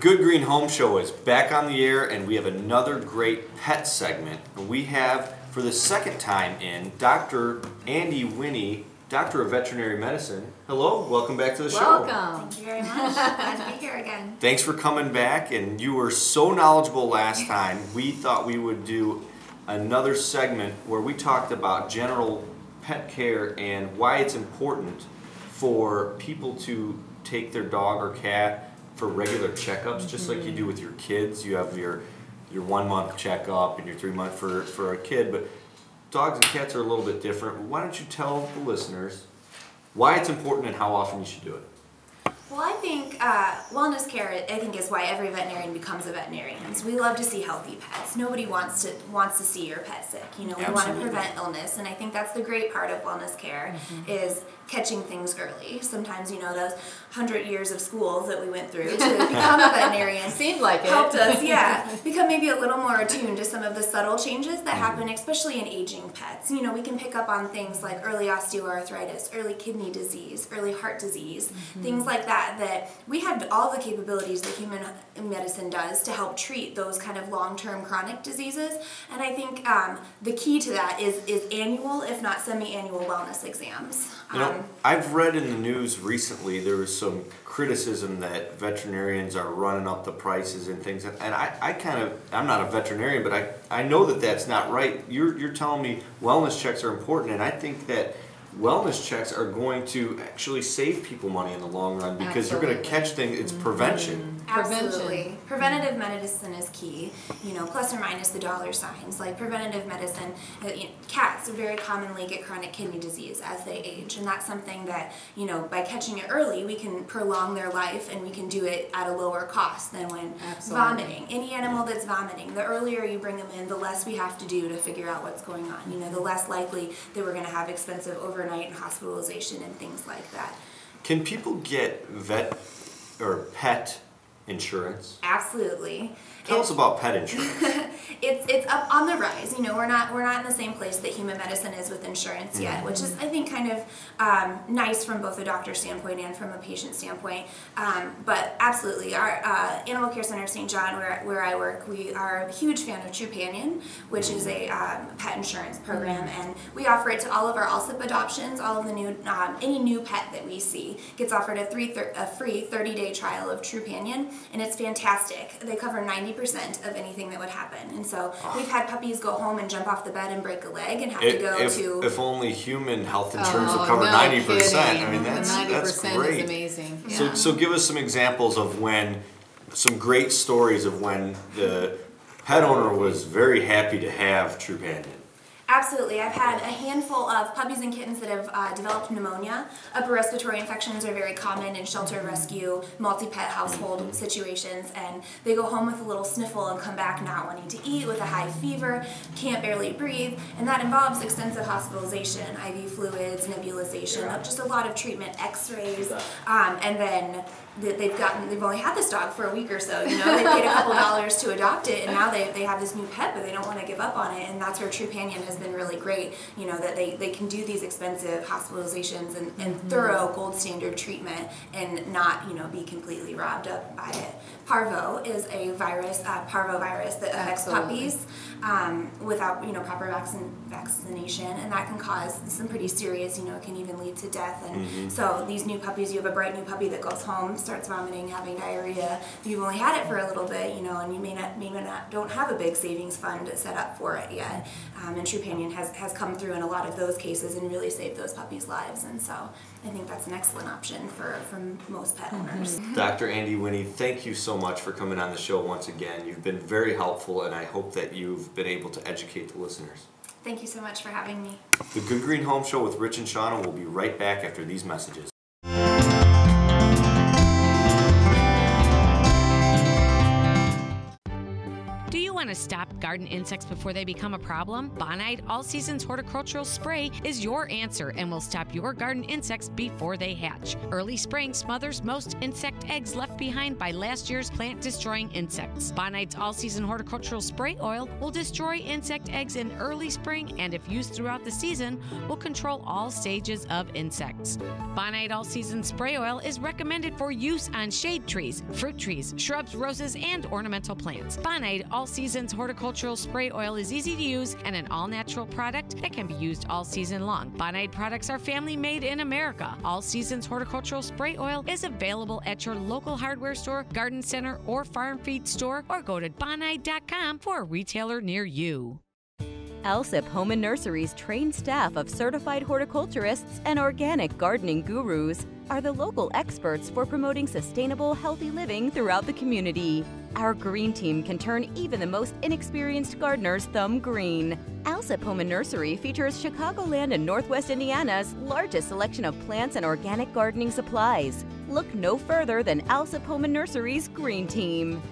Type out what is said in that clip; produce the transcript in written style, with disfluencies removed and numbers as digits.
Good Green Home Show is back on the air, and we have another great pet segment. We have, for the second time in, Dr. Andi Winney, Doctor of Veterinary Medicine. Hello, welcome back to the show. Welcome. Thank you very much. Glad to be here again. Thanks for coming back, and you were so knowledgeable last time. We thought we would do another segment where we talked about general pet care and why it's important for people to take their dog or cat for regular checkups, just like you do with your kids. You have your 1 month checkup and your 3 month for a kid, but dogs and cats are a little bit different. Why don't you tell the listeners why it's important and how often you should do it? Well, I think wellness care, I think, is why every veterinarian becomes a veterinarian. So we love to see healthy pets. Nobody wants to see your pet sick. You know, we want to prevent illness, and I think that's the great part of wellness care is catching things early. Sometimes, you know, those 100 years of school that we went through to become a veterinarian seemed like it helped us, become maybe a little more attuned to some of the subtle changes that happen, especially in aging pets. You know, we can pick up on things like early osteoarthritis, early kidney disease, early heart disease, things like that we have all the capabilities that human medicine does to help treat those kind of long-term chronic diseases. And I think the key to that is annual, if not semi-annual, wellness exams. You know, I've read in the news recently there was some criticism that veterinarians are running up the prices and things, and I'm not a veterinarian, but I know that that's not right. You're telling me wellness checks are important, and I think that wellness checks are going to actually save people money in the long run because you're going to catch things. It's prevention. Absolutely. Preventative medicine is key, you know, plus or minus the dollar signs. Like preventative medicine, cats very commonly get chronic kidney disease as they age, and that's something that, you know, by catching it early, we can prolong their life, and we can do it at a lower cost than when vomiting. Any animal that's vomiting, the earlier you bring them in, the less we have to do to figure out what's going on. You know, the less likely that we're going to have expensive overnight hospitalization and things like that. Can people get vet or pet insurance? Absolutely. Tell us about pet insurance. It's up on the rise. You know, we're not in the same place that human medicine is with insurance yet, which is, I think, kind of nice from both a doctor standpoint and from a patient standpoint. But absolutely, our Animal Care Center St. John, where I work, we are a huge fan of Trupanion, which is a pet insurance program, and we offer it to all of our ALSIP adoptions. All of the new any new pet that we see gets offered a free 30-day trial of Trupanion, and it's fantastic. They cover 90% of anything that would happen, and so we've had puppies go home and jump off the bed and break a leg and have to go to. If only human health insurance would cover 90%. I mean, that's 90% great. is amazing. Yeah. So give us some examples of some great stories of when the pet owner was very happy to have Trupanion. Absolutely. I've had a handful of puppies and kittens that have developed pneumonia. Upper respiratory infections are very common in shelter rescue, multi-pet household situations, and they go home with a little sniffle and come back not wanting to eat, with a high fever, can't barely breathe, and that involves extensive hospitalization, IV fluids, nebulization, just a lot of treatment, x-rays, and then they've only had this dog for a week or so, you know, they paid a couple dollars to adopt it, and now they have this new pet, but they don't want to give up on it, and that's where Trupanion has been really great, you know, that they can do these expensive hospitalizations and thorough gold standard treatment and not, you know, be completely robbed up by it. Parvo is a virus, parvovirus that affects puppies without, you know, proper vaccination, and that can cause some pretty serious, you know, it can even lead to death. And so these new puppies, you have a bright new puppy that goes home, starts vomiting, having diarrhea. You've only had it for a little bit, you know, and you may not don't have a big savings fund set up for it yet. And Trupanion has come through in a lot of those cases and really saved those puppies' lives. And so I think that's an excellent option for most pet owners. Dr. Andi Winney, thank you so much for coming on the show once again. You've been very helpful, and I hope that you've been able to educate the listeners. Thank you so much for having me. The Good Green Home Show with Rich and Shawna will be right back after these messages. Do you want Want to stop garden insects before they become a problem? Bonide All Seasons Horticultural Spray is your answer and will stop your garden insects before they hatch. Early spraying smothers most insect eggs left behind by last year's plant-destroying insects. Bonide's All-Season Horticultural Spray Oil will destroy insect eggs in early spring and, if used throughout the season, will control all stages of insects. Bonide All-Season Spray Oil is recommended for use on shade trees, fruit trees, shrubs, roses, and ornamental plants. Bonide All-Seasons Horticultural Spray Oil is easy to use and an all-natural product that can be used all season long. Bonide products are family-made in America. All-Seasons Horticultural Spray Oil is available at your local hardware store, garden center, or farm feed store, or go to bonide.com for a retailer near you. Alsip Home and Nursery's trained staff of certified horticulturists and organic gardening gurus are the local experts for promoting sustainable, healthy living throughout the community. Our green team can turn even the most inexperienced gardener's thumb green. Alsip Home and Nursery features Chicagoland and Northwest Indiana's largest selection of plants and organic gardening supplies. Look no further than Alsip Home and Nursery's green team.